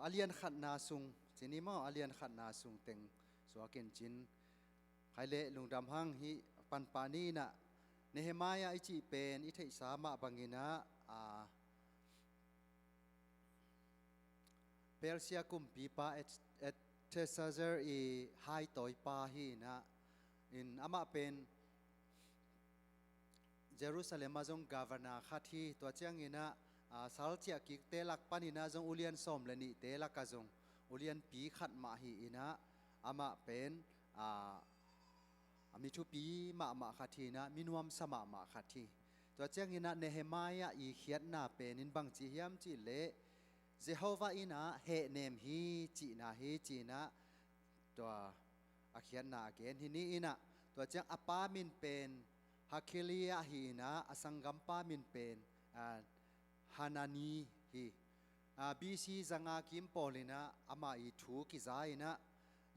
อาเลียนขัดนาซุงจินิมออาเลียนขัดนาซุงเต็งสวาเกนจินไคเลลุงดำหังฮิปันปานีนะเนเฮมายาอิจิเป็นอิเทสามะบังกินะเปอร์เซียกุมปีปาเอเทซาเซอร์อีไฮตอยปาฮีนะอินอามาเป็นเยรูซาเล็มมาจงกาฟนาขัดฮีตัวเจียงอินะสาลเจียกิกเตลักปานินะจงอุเลียนสอมเลนิเตลักกะจงอุเลียนปีขัดมาฮีอินะอามาเป็นมีทุปีมาขัดทีนะมีนวมสมาขัดทีตัวเจียงอินะเนเฮมายาอีเขียนนาเป็นอินบังจีเฮียมจีเลเจโฮวาอินะเฮเนมฮีจีนะเฮจีนะตัวอาเขียนนาเกนที่นี้อินะตัวเจียงอปามินเป็นฮักเคลียฮีนะอสังกัมปามินเป็นฮานานีฮีบีซีจังอาคิมโปลินะอามาอีทูกิซายนะ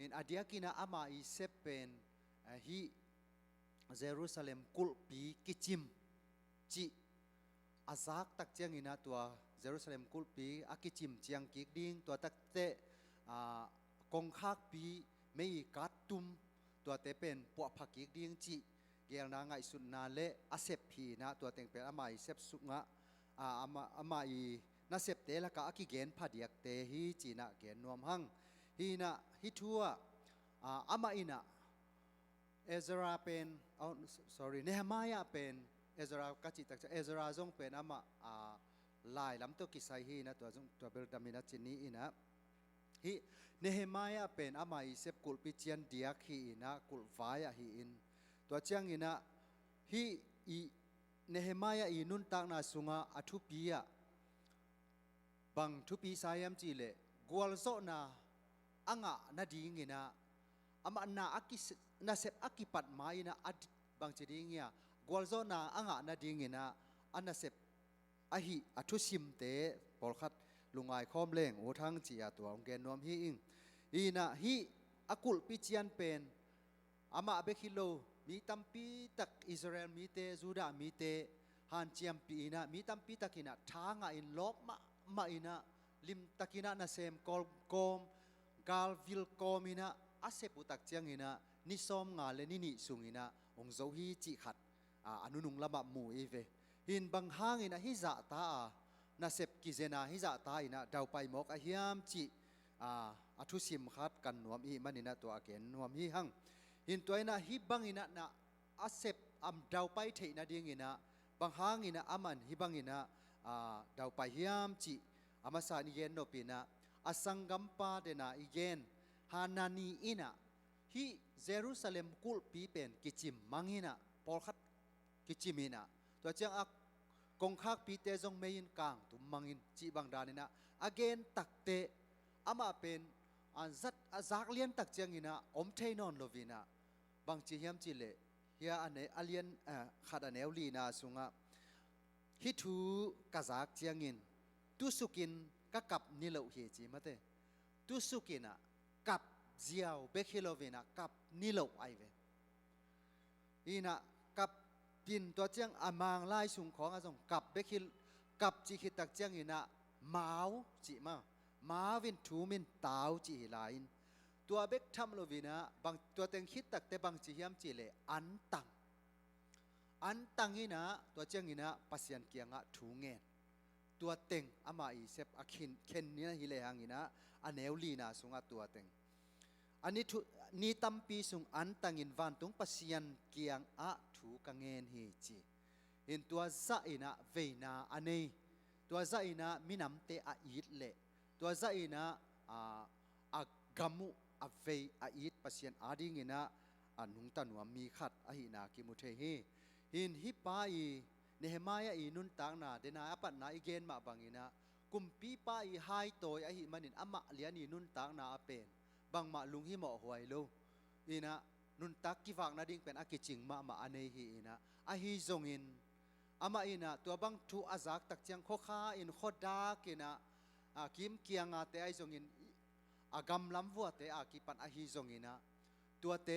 อินอเดียกินะอามาอีเซปเป็นฮีเยรูซาเล็มกุลปีกิจิมจีอาซักตักเจียงอินะตัวเยรูซาเล็มกุลปีอากิจิมเจียงกิกดิ้งตัวตักเตกงคักปีไม่กัดตุมตัวเตเป็นปวกผักกิกดิ้งจีเกียงนางไงสุนนาเลอาเซปพีนะตัวเต็งเป็นอามาอีเซปสุงะอามาอีน่าเสพเตละกะกิเกนพาเดียกเตฮีจีนะเกนนวมหังฮีนะฮิทัวอามาอินะเอซราเป็นsorry เนหมายาเป็นเอซรากะจิตักเอซราจงเป็นอามาลายลำตัวกิไซฮีนะตัวเบลดามินะจินีอินะฮีเนหมายาเป็นอามาอีเซปกุลปิเจียนเดียกฮีนะกุลวายาฮีอินตัวเจียงอินะฮีอีเนหมายาอีนุนตักนาสุงะอทุปียะบังทุปีสายามจีเลกวลโซนาอังะนาดีงินะอามานาอักินาเซปอักิปัดไม้นะอัดบังจีดีเงียกวลโซนาอังะนาดีงินะอันนาเซปอะฮิอัทุชิมเตปอลคัดลุงไอคอมเลงโอทั้งจีอาตัวองเกนนวมฮีอิงอีนะฮีอกุลปิเจียนเป็นอามาเบคิโลมีตัมปีตักอิสราเอลมีเตจูดามีเตฮันเจียมปีนะมีตัมปีตักินะทางอินลบมาอินะลิมตักินะนาเซมกอลกอมกาลวิลกอมินะอาเซปุตักเจียงอินะนิซอมงาเลนินิสุงอินะองโซฮีจิขัดอนุนุงละบะมูอีเวหินบังหางอินะฮิซาตานาเซปกิเจนาฮิซาตาอินะดาวไปมอกอาฮิยามจิอทุสิมขัดกันนวมอีมันอินะตัวอาเกนนวมฮีหังหินตัวอินะฮิบังอินะนะอาเซปอัมดาวไปเทนะดิงอินะบังหางอินะอามันฮิบังอินะดาวไปฮิยามจิอามาสานิเกนโนปีนะอสังกัมปาเดนะอีเกนฮานานีอินะฮิเยรูซาเล็มกุลปีเป็นกิจิมมังอินะปอลคัดกิจิมินะตัวเจียงอักกงคักปีเตจงเมยินกางตุมมังอินจีบังดานินะอเกนตักเตอามาเป็นจักเลียนตักเจียงอินะอมเทนอนโลวินะบางจีเฮียมจิเลเฮียอันเนอเลียนขัดอันเนวลีนาสุงะฮิทูกะจักเจียงอินตุสุกินกะกับนิโลเฮจิมาเตตุสุกินะกับเจียวเบคิโลวินะกับนิโลไอเวอีนะกับปินตัวเจียงอามางไล่สุงของอาจงกับเบคิลกับจิคิตักเจียงอินะมาวจิมาวินทูมินตาวจิลาอินตัวเบกทำโลวินะบางตัวเต็งคิดตักแต่บางจิเฮียมจิเลอันตังอินะตัวเจียงอินะปัสยันเกียงะถูเงินตัวเต็งอามาอีเซปอาคินเคนนี่นะฮิเลหังอินะอันเนวลีนาสุงะตัวเต็งอันนี้นี่ตัมปีสุงอันตังอินวันตุงปัสยันเกียงะถูกังเงินเฮจิอินตัวซะอินะเวนาอันนี้ตัวซะอินะมินำเตออีดเลตัวซะอินะอากามุอเวอีดปัสยันอาดิงินะอันนุงตันวามีขัดอหินากิมุเทเฮหินฮิปาอีเนหมายาอีนุนตังนาเดนาอปัตนาอีเกนมาบังอินะกุมปีปาอีไฮโตยอหิมันินอมะเลียนีนุนตังนาอเป็นบังมาลุงฮิหมอหวยโลอีนะนุนตักกิฝากนาดิ่งเป็นอากิจิงมาอันเนฮีอีนะอหิจงอินอามาอีนะตัวบังทูอาซักตักเจียงโคคาอินโคดากินะกิมเกียงอาเตไอจงอินอากำลำวัวเตอากิปันอหิจงอินะตัวเต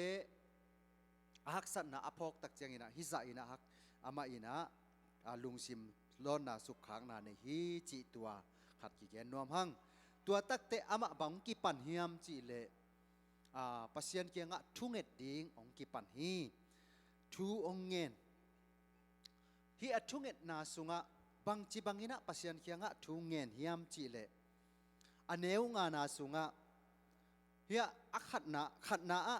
ฮักสันนะอภอกตักเจียงอินะฮิซาอินะฮักอามาอินะลุงซิมล้อนนาสุขขังนาในฮีจิตัวขัดกิเกนนวมหัง ตัวตักเตอะมะบังกิปันเฮียมจิเลปัสยันเกียงะทุงเอ็ดดิงองกิปันฮีทูองเงินฮีอะทุงเอ็ดนาสุงะบังจิบังอินะปัสยันเกียงะทุงเงินเฮียมจิเลอเนวงานาสุงะเฮียอะขัดนาอะ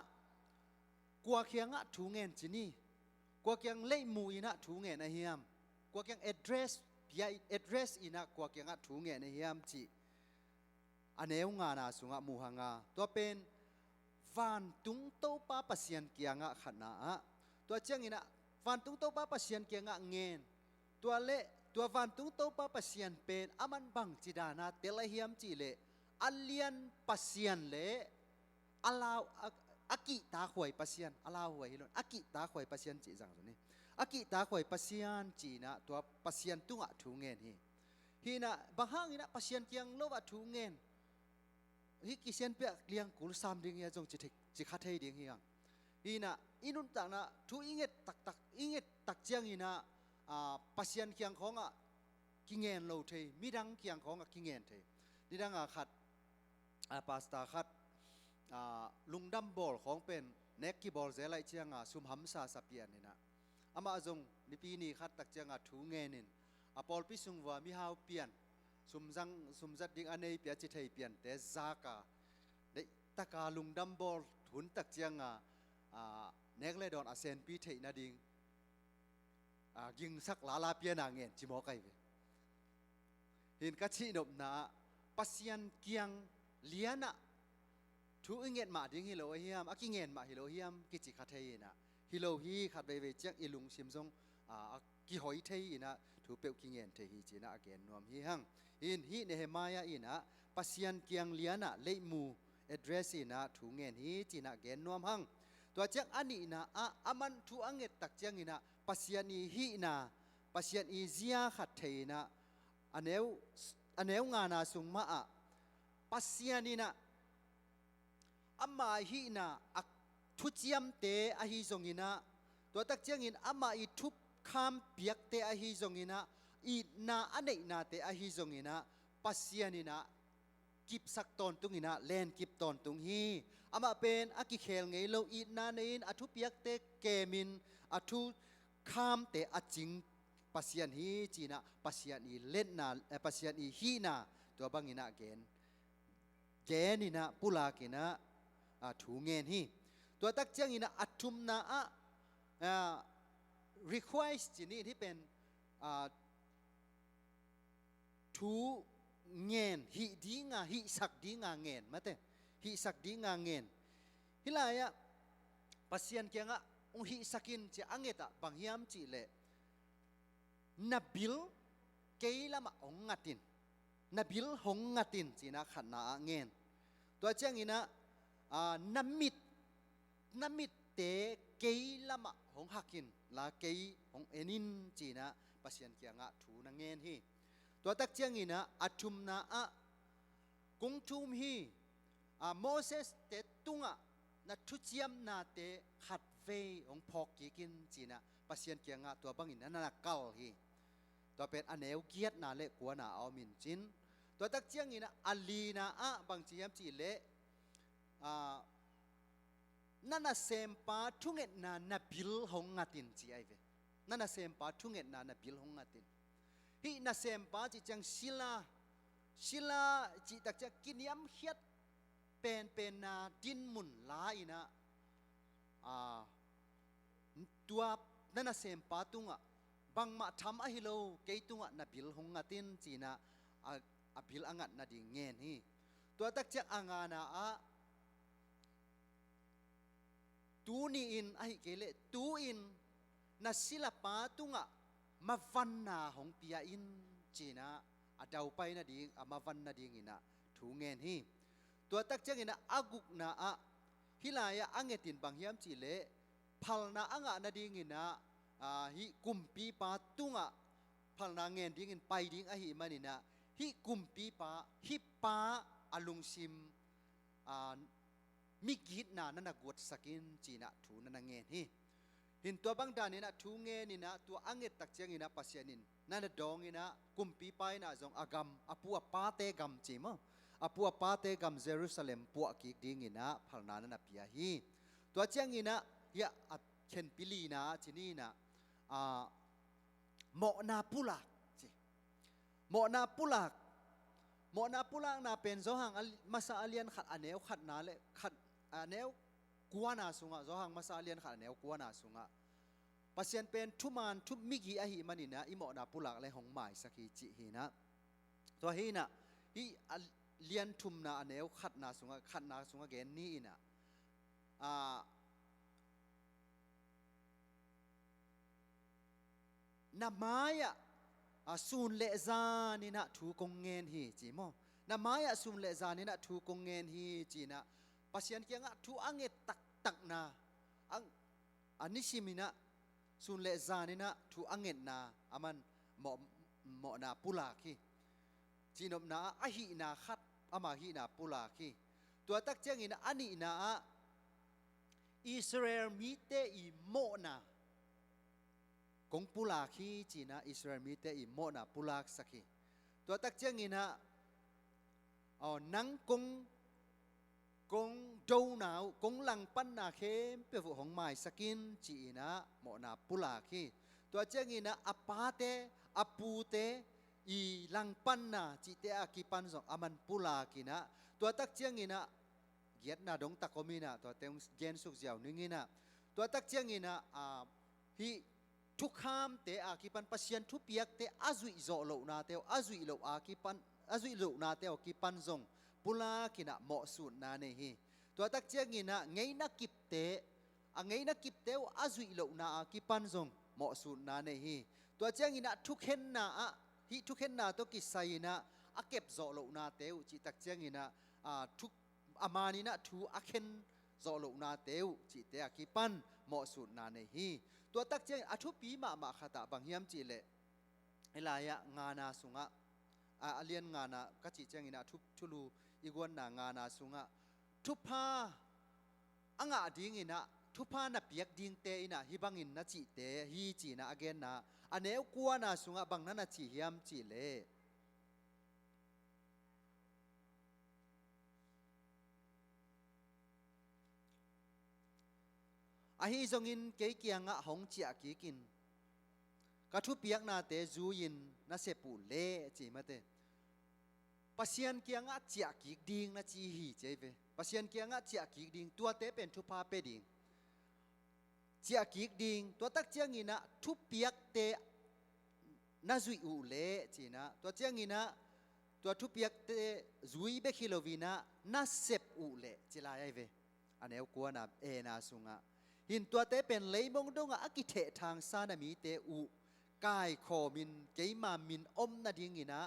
กัวเคียงะทุงเงินจินี่กัวเคียงเลมูอินะทุงเงินอะเฮียมกัวเคียง address อินะกัวเคียงะทุงเงินอะเฮียมจิอเนวงานาสุงะมูหังาตัวเป็นวันตุงโตปาปัสยันเกียงะขัดนาตัวเจียงอินะวันตุงโตปาปัสยันเกียงะเงินตัวเละตัววันตุงโตปาปัสยันเป็นอามันบังจิดานาเตลเฮียมจิเลอัลเลียนปัสยันเลอาลาวอากิตาขวยปัสยันอาลาวหวยฮิลอนอากิตาขวยปัสยันจิจังตัวนี้อากิตาขวยปัสยันจีนะตัวปัสยันตุงะทุงเงินฮีนะบางห้างนะปัสยันเกียงโลวะทุงเงินฮิกิเซียนเปียเลียงกุลสามดิ่งเฮียจงจิคัดให้ดิ่งเฮียฮีนะอินุนต่างนะทุอิงเงตักอิงเงตักเจียงฮีนะปัสยันเกียงของกิเงินโลเทมีดังเกียงของกิเงินเทนี่ดังขัดปาสตาขัดลุงดัมบอลของเป็นเน็กกี้บอลเซลัยเจียงซุมหัมซาสเปียนนี่นะอามาจงนิปีนี้ขัดตักเจียงทุเงินนินอปอลพิสุงว่ามีฮาวเปียนซุมจัดดิ่งอันนี้เปียจิตให้เปียนแต่จากาได้ตะกาลุงดัมบอลหุนตักเจียงเน็กเลดอนอาเซนปีเทนาดิ่งยิงสักลาเปียนางเงินจิมอไกเวเห็นกัจฉินบนาปัสยันเกียงเลียนะทุเงินมาดิ่งฮิโลเฮียมกิเงินมาฮิโลเฮียมกิจิคัดเทนะฮิโลฮีขัดไปเวเจียงอิลุงซิมซงกิหอยเทนะทุเปียวกิเงินเทฮีจีนะเกนนวมฮีหังอินฮีเนเฮมายาอินะปัสยันเกียงเลียนะเลมูaddress นะทุเงินฮีจีนะเกนนวมหังตัวเจียงอันนี้นะอามันทุอังเงตักเจียงอินะปัสยันอีฮีนะปัสยันอีเซียขัดเทนะอันเนวงานาสุงมาปัสยันนี่นะอามาฮีนะทุเจียมเตอฮีซงอินะตัวตักเจียงอินอามาอีทุบคำเปียกเตอฮีซงอินะอีนาอันเนนาเตอฮีซงอินะปัสยันนี่นะกิบสักตอนตุงอินะเลนกิบตอนตุงฮีอามาเป็นอากิเคลไงเราอีนาเนินอทุเปียกเตเกมินอทุคำเตอจิงปัสยันฮีจีนะปัสยันอีเล่นนาปัสยันอีฮีนาตัวบังอินะเกนนี่นะปุลากินะถูเงินฮีตัวตักเจียงอินะอัตุมนาrequest จีนี่ที่เป็นถูเงินฮิดีงาฮิสักดีงาเงินมาเตฮิสักดีงาเงินฮิลายะปัสยันเกียงฮิสักินจะอังเกตบางยามจีเลนบิลเกยละมาองงัตินนบิลหงงัตินจีนะขันนาเงินตัวเจียงอินะนามิดเตเกยละมาหงหักินลาเกยหงเอนินจีนะปัสยันเกียงถูนังเงินฮีตัวตักเจียงอินะอัตุมนากุงทุมฮีโมเสสเตตุงนัทุเจียมนาเตขัดเฟยหงพอกกินจีนะปัสยันเกียงตัวบังอินะนาเกลฮีตัวเป็นอเนวเกียรนาเละกัวนาเอามินจินตัวตักเจียงอินะอัลลีนาบางจียมจีเละนั่นน่ะเซมปาทุงเอ็ดนาบิลหงงัตินจีไอเวนั่นน่ะเซมปาทุงเอ็ดนาบิลหงงัตินฮีน่ะเซมปาจีจังศิลาจีตักจะกินยำเฮ็ดเป็นนาดินมุนลาอินะตัวนั่นน่ะเซมปาตุงบังมาทำฮิโลเกยตุงนาบิลหงงัตินจีนะบิลอังัดนาดิเงินฮีตัวตักจะอังานาตูนี่อินไอเกเลตูอินนัศิลปะตุงมาวันนาของปียอินจีนะดาวไปนาดิงมาวันนาดิงอินะถูเงินฮีตัวตักเจงินะอากุกนาฮิลายะอังเงตินบางยามจีเลพัลนาอังนาดิงอินะฮิกุมปีปาตุงพัลนาเงินดิงอินไปดิงหิมันอินะฮิกุมปีปาฮิปาอลุงซิมมิกิดนานั่นกวดสกินจีนะถูนั่นเงินฮีหินตัวบางดานี่นะถูเงินนี่นะตัวอังเงตักเจียงนี่นะปัสยานินนั่นดองนี่นะกุมปีไปนะจงอากรรมอปัวปาเตกรรมจีม ปัวปาเตกัมเยรูซาเล็มปัวกิกดิงินะพัลนานะเปียฮีตัวเจียงงินะยะเข็นปิลีนะจินี่นะโมนาปุลักโมนาปุลักนะเป็นโซหังมาซาเลียนขัดอเนวขัดนาเลขัดอเนวกัวนาสุงะโซหังมาซาเลียนขัดอเนวกัวนาสุงะปัสยันเป็นทุมันทุมิกีอหิมันนี่นะอิโมนาปุลักเลยหงหมายสักจิฮีนะตัวฮีนะฮีเลียนทุมนาอเนวขัดนาสุงะเกนนี่นะนามายะซูนเลซานี่นะถูกงเงินฮีจีโมนามายะซูนเลซานี่นะถูกงเงินฮีจีนะปัสยันเกียงะถูอังเงตักนาอันนี้ชิมินะซูนเลซานี่นะถูอังเงนาอามันเหมาะนาปุลาคีจีนมนาอหินาขัดอามาหินาปุลาคีตัวตักเจียงอินะอันนี้นะอิสราเอลมีเตอีโมนากงปุลาคีจีนะอิสราเอลมีเตอีโมนาปุลาสักคีตัวตักเจียงอินะนังกงโดนาวกงหลังปันนาเข้มเปฟุของไม้สกินจีนะโมนาปุลาคีตัวเจียงอินะอปาเตอปูเตอีหลังปันนาจีเตอากิปันสองอามันปุลาคีนะตัวตักเจียงอินะเกียรตินาดงตะกมีนะตัวเต็งเกณฑ์สุกเจียวนึงอินะตัวตักเจียงอินะฮีทุกขามเตอากิปันปัสยันทุเปียกเตอาจุยโจโลนาเตอาจุยโลอากิปันอาจุยโลนาเตอากิปันซงปุลากินะเหมาะสุดนาเนฮีตัวตักเจียงอินะไงนักกิบเตอาจุยโลนาอากิปันซงเหมาะสุดนาเนฮีตัวเจียงอินะทุกเห็นนาฮีทุกเห็นนาตัวกิไซนะอาเก็บโจโลนาเตวจิตักเจียงอินะทุกอามานีนะทูอาเคนโจโลนาเตวจิเตอากิปันเหมาะสุดนาเนฮีตัวตักเจียงอทุปีมาขตาบางยามจีเลเอลายะงานาสุงะเลียนงานากัจจิเจียงอินะทุลูอีกวนนางานาสุงะทุพาอังอาดิงอินะทุพานะเปียกดิงเตอินะฮิบังอินนะจิเตฮีจีนะอเกนนะอเนวกัวนาสุงะบางนั้นนะจิยามจีเลอาฮิจงอินเกียงะหงเจียกีกินกระทุเปียกนาเตจูยินนาเสปูเล่จีมาเตปัสยันเกียงะเจียกีดิงนาจีฮีเจเวปัสยันเกียงะเจียกีดิงตัวเตเป็นทุพาเปดิงเจียกีดิงตัวตักเจียงอินะทุเปียกเตนาจุยอูเล่จีนะตัวเจียงอินะตัวทุเปียกเตจุยเบคิโลวินะนาเสปอูเล่จีลายเวอันเอวกัวนาเอนาสุงะหินตัวเตเป็นเลยมงดงอากิเททางซานามีเตอูกายโคมินเกยมามินอมนาดิงินะ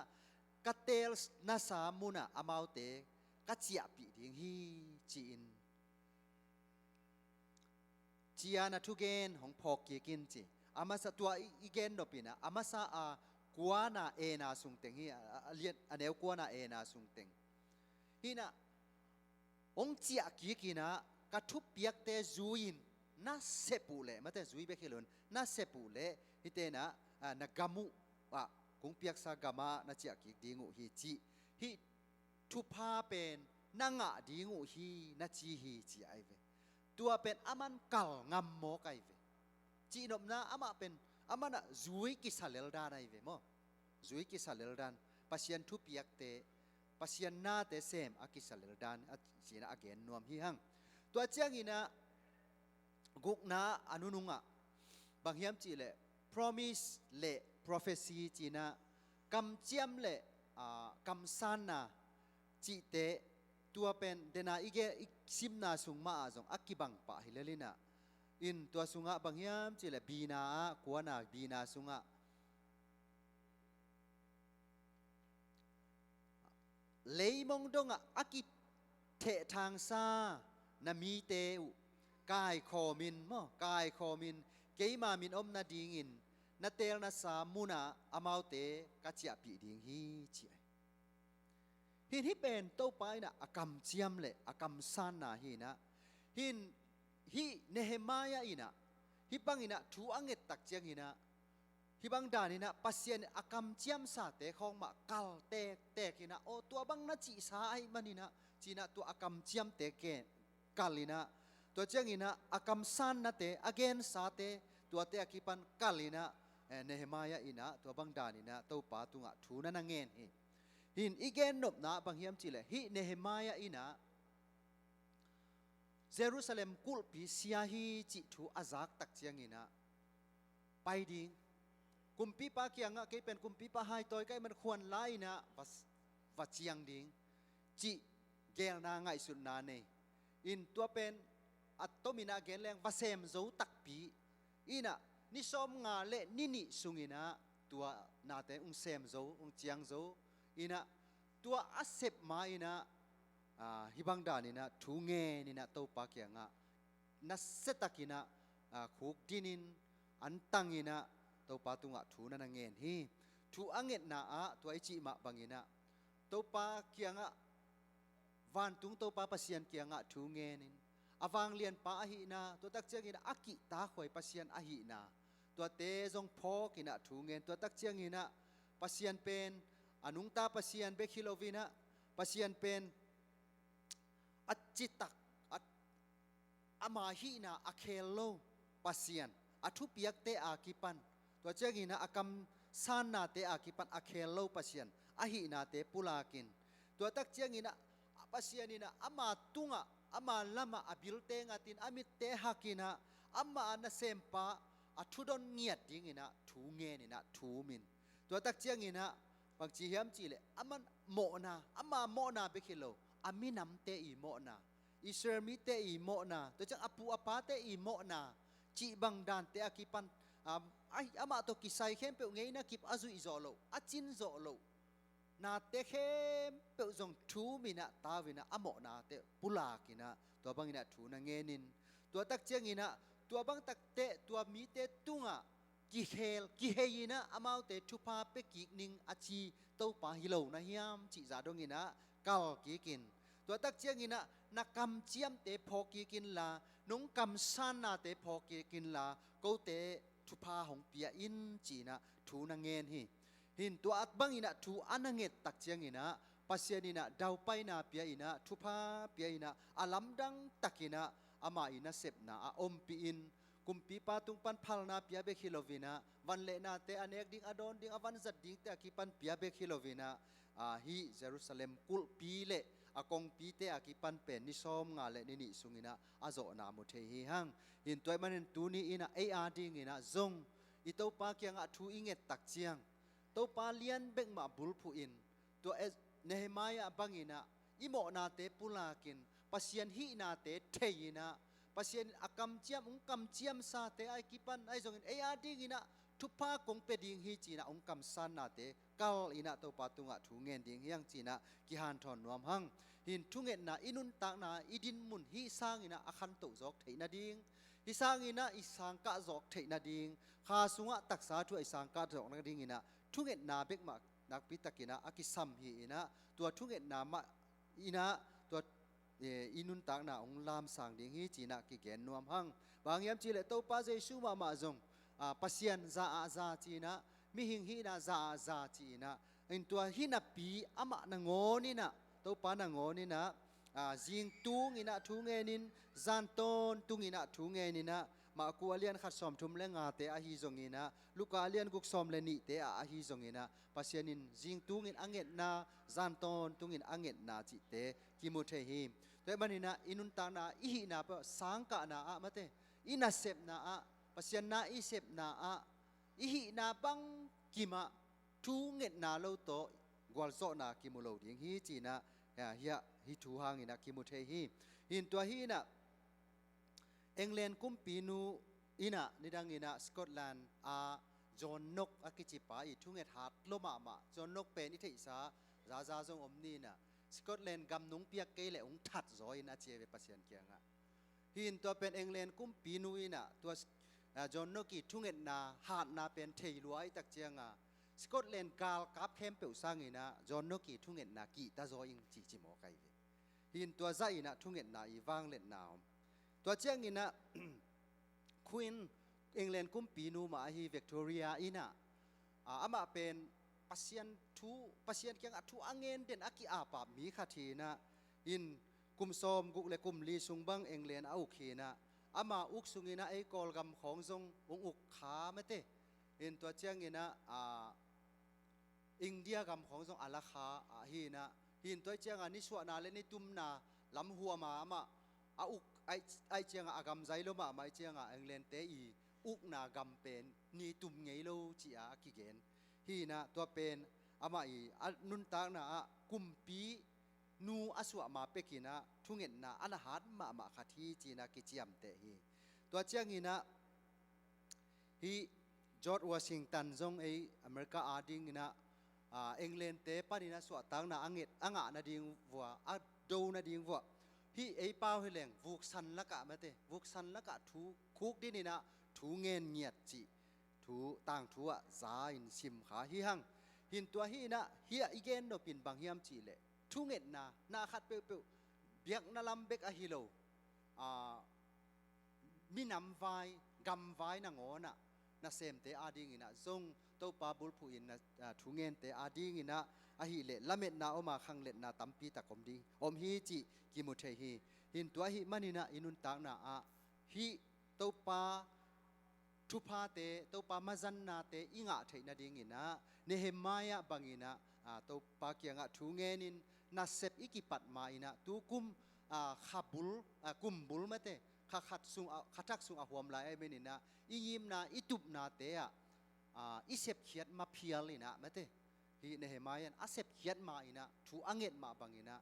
กะเตลนาสามุนะอามาวเตกะเจียปีดิงฮีจีนจียานาทุเกนของพอกกีกินจีอามาสตัวอีเกนดปินะอามาซากัวนาเอนาสุงเต็งฮีเลียนอเนวกัวนาเอนาสุงเต็งฮีนะองเจียกีกินะกะทุเปียกเตจูยินนาเซปูเลมาแต่จุยเบคิลนนาเซปูเลฮิเตนะนักามุคงเปียกสากามานาเจียกิดิงูฮีจีฮิทุพาเป็นนางะดิงูฮีนาจีฮีจีไอเวตัวเป็นอามันเก่างำโมกไอเวจีนมนาอามาเป็นอามันจุยกิสาเลลดานไอเวโมจุยกิสาเลลดานปัสยันทุเปียกเตปัสยันนาเตเซมอากิสาเลลดานจีนะอเกนนวมฮีหังตัวเจียงอินะกุกนาอนุนุงะบางยามจีเล promise เล prophecy จีนะกำเจียมเลกำสันนาจีเตตัวเป็นเดนาอีเกอีซิมนาสุงมาจงอักกิบังปะฮิเลลินะอินตัวสุงะบางยามจีเลบีนากัวนาบีนาสุงะเลยมงดงะอักกิเททางซานามีเตอุกายโคมินกายโคมินเกยมามินอมนาดิงินนาเตลนาสามุนาอามาวเตกัจเจปีดิงฮีจีหินที่เป็นโตไปนะอากำเจียมเลอากำซานนาฮีนะหินฮิเนเฮมายาอินะฮิบังอินะทูอังเกตักเจียงอินะฮิบังดานินะปัสเซียนอากำเจียมซาเตของมากัลเตเก กินะโอตัวบังนะจิสาไอมันนี่นะจีนะตัวอากำเจียมเตเกกาลินะตัวเจียงอินะอากำซันนะเตอเกนสาเตตัวเตอกิปันกาลินะเนหมายะอินะตัวบังดานินะตัวปาตุงะทูนันเงินหินอีเกนนบนะบังเฮียมจิเลฮิเนหมายะอินะเยรูซาเล็มกุลปีเซียฮีจิทูอาซักตักเจียงอินะไปดิงกุมปีปาเกียงะเกเป็นกุมปีปาไฮตอยไกมันควรไล่นะวัดเจียงดิงจิเกลนาไงสุดนาเนอินตัวเป็นอัตโตมินาเกลแรงวาเซมโซตักปีอินะนิสมงาเลนิสุงินะตัวนาเตอุงเซมโซอุงเจียงโซอินะตัวอาเซบมาอินะฮิบังดานินะทูเงนินะโตปาเกียงะนัสเซตักินะขุกดินินอันตังอินะตัวปาตุงะทูนันเงินฮีทูอังเงินนาตัวไอจิมาบังอินะตัวปาเกียงะวันตุงตัวปาปัสยันเกียงะทูเงินินอวังเลียนปาอหินาตัวตักเจียงอินะอากิตาขวยปัสยันอหินาตัวเตจงพอกินะทูเงินตัวตักเจียงอินะปัสยันเป็นอนุงตาปัสยันเบคิโลวินะปัสยันเป็นอัจจิตักอามาหินาอเคโลปัสยันอทุปิยกเตอากิปันตัวเจ้ากินะอากำซานนาเตอากิปันอเคโลปัสยันอหินาเตปุลากินตัวตักเจ้ากินะปัสยันนินะอามาตุงะอามาลามาอบิลเตงาตินอามิเตฮักินะอามาอันเซมปาอทุดอนเงียดดิงินะทูเงนินะทูมินตัวตักเจ้ากินะบางจีเฮียมจีเลอามันโมนาอามาโมนาเบคิโลอามินัมเตอีโมนาอิสรามิเตอีโมนาตัวจังอปูอปาเตอีโมนาจีบังดานเตอากิปันอามาตัวกิไซเข้มเปไงนะกิบอาซุอิโซโลอาจินโซโลนาเตเข้มเปจงทูมินะตาวินะอโมนาเตปุลากินะตัวบังนะทูนะเงนินตัวตักเจียงินะตัวบังตักเตตัวมีเตตุงะกิเฮยนะอามาเตทุพาเปกิกนิงอาชีเต้าปาฮิโลนะเฮียมจิจาดงินะกาลกิกินตัวตักเจียงินะนักกำเจียมเตพอกิกินลานุงกำซานนาเตพอกิกินลากูเตทุพาหงเปียอินจีนะทูนังเงินหินตัวอัดบังอินะทูอันเงตตักเจียงินะปัสยานินะดาวไปนาเปียอินะทุพาเปียอินะอาลัมดังตักินะอามาอินะเซบนาอมปีอินกุมปีปาตุงปันพัลนาเปียเบคิโลวินะวันเลนาเตอเนกดิงอดอนดิงอวันจัดดิงเตอกิปันเปียเบคิโลวินะฮีเยรูซาเล็มกุลปีเลอากงปีเตอกิปันเป็นนิซอมงาเลนิสุงินะอาโจนามุเทฮีฮังหินตัวมันตูนีอินะเออาดิงินะซงอิโตปาเกียงอะทูอิงเงตักเจียงโตปาเลียนเบกมาบุลพูอินตัวเนหมายะบังอินะอิโมนาเตปุลากินปัสยันฮีนาเตเทยินะปัสยันอากำเจียมองกำเจียมซาเตไอกิปันไอซงอินเออาดิงินะทุพากงเปดิงฮีจีนะองกำซานนาเตกัลอินะโตปาตุงะทูเงินดิงยังจีนะกิฮันทอนนวมหังหินทุเงินนะอินุนตากนะอิดินมุนฮิสางอินะอาคันตุจอกเทนาดิงฮิสางอินะอิสางกะจอกเทนาดิงคาสุงะตักษาทุอิสางกะจอกนาดิงอินะทุเงินนาเบกมานักปิตะกินะอากิซัมฮีอินะตัวทุเงินนามาอินะตัวอินุนตากนะองลามสางดิงฮีจีนะกิเกนนวมหังบางยามจีเลโตปาเจชูมาจงปัสยันซาจีนะมิหิงฮีนะซาจีนะอินตัวฮินาปีอามานะงอนี่นะตัวปานะงอนี่นะจิงตุงอินะทุเงนินจันตอนตุงอินะทุเงนินะมากูอาเลียนขัดสอมทุมเลงาเตอาฮีจงอินะลูกอาเลียนกุกสอมเลนิเตอาฮีจงอินะปัสยันินจิงตุงอินอังเงตนาจันตอนตุงอินอังเงตนาจิเตกิมุเทหิมตัวมันนี่นะอินุนตานาอิหินาเปสังกะนาอะมะเตอินาเซบนาอะปัสยันนาอิเซบนาอะอิหินาบังกิมาทูเงตนาโลโตกวลโซนากิมุโลดิงฮีจีนะเฮียฮิทูฮังอินะกิมุเทฮีหินตัวฮีนะเอ็งแลนด์กุมปีนูอินะนิดังอินะสกอตแลนด์จอนนกอากิจิปาอีทุเงตฮัดโลมาจอนนกเป็นอิเทอิสาซาจงอมนี่นะสกอตแลนด์กำนุงเปียกเกยเลองทัดจอยนะเจเวปัสยันเกียงะหินตัวเป็นเอ็งแลนด์กุมปีนูอินะตัวจอนนกิทุเงตนาหาดนาเป็นเทยลวยตักเจียงะสกอตแลนด์กาลกับเข้มเปียวสร้างอินะจอนนกิทุเงตนากีตาจอยจิจิโมไกเวหินตัวใจอินะทุเงตนาอีวางเล่นนาวตัวเจียงอินะควีนเอ็งแลนด์กุมปีนูมาฮีวิกตอเรียอินะอามาเป็น pasien thu pasien kyang thu angen den aki apa mi khathi na in kum som guk le kum li sungbang englen au khina ama uk sungina ei kol gam khong jong ung uk kha mate in to chiang ina India gam khong jong ala kha hi na hin to chiang ani suwa na le ni tum na lam huwa ma ama a uk ai chiang agam zai lo ma mai chiang englen te i uk na gam pen ni tum ngei lo chi a ki gen hi na to pen ama i nun ta na kum pi nu aswa ma pekina thungen na ana hat ma khathi chi na ki chiam te hi to chiang ina hi George Washington jong ei America ading ina England te panina swa tang na anget anga na ding wa a do na ding wa hi ei pau hi leng vuk san la ka ma te vuk san la ka thu khuk din ina thu ngen ngiat chi thu tang thu a za in sim kha hi hang hin tua hi na hi again no pin bang hiam chi le thu nget na khat pe pe biak na lam bek a hi lo mi nam vai gam vai na ngona na sem te ading ina zong to pa bul phu in na thu ngen te ading ina a hi le lamet na oma khang let na tampi ta kom ding om hi chi ki mu the hi hin tua hi manina inun ta na a hi to pa thu pa te to pa mazan na te inga thei na ding ina Nehemiah bangina to pa kyanga thu ngen in na sep ikipat ma ina tu kum khabul kumbul mate khatak sung a huam lai ai menina ingim na itup na te isep khiat ma phial ina mate hi Nehemiah asep khiat ma ina thu anget ma bangina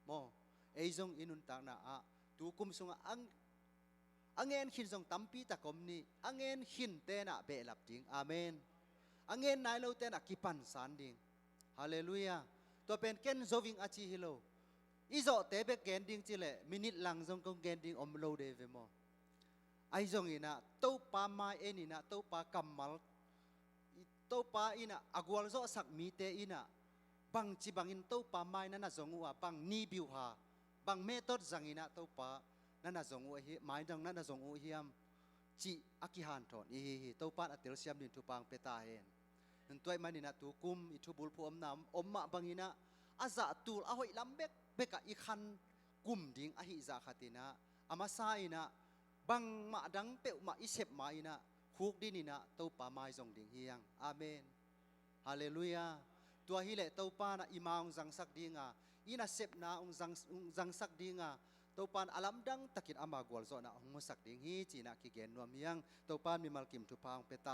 mo eizong inun ta na tu kum sung angen khin jong tampi ta kom ni angen khin te na be lap ding amen angen nai lo te na kipan san ding hallelujah to pen ken zoving achi hilo izo te be gen ding chile minute lang jong kong gen ding om lo de ve mo ai jong ina to pa mai enina to pa kamal to pa ina agwal zo sak mi te ina bang chi bangin to pa mai na jong wa bang ni biu ha bang method jangina to pa na jong u hi mai dang na jong u hiam chi akihan thon hi to pa atel siam din thu pang peta hen nan toy manina tu kum I thu bul phu om nam om ma bangina aza tul a hoi lambek beka I khan kum ding a hi za khatina ama sa ina bang ma dang pe ma isep ma ina khuk dinina to pa mai jong ding hiang amen hallelujah tua hi le to pa na imaung jang sak dinga ina sep na ung jang sak dinga to pan alam dang takit ama gwal zo na ung sak ding hi china ki gen nuam yang to pan mi mal kim thu pang peta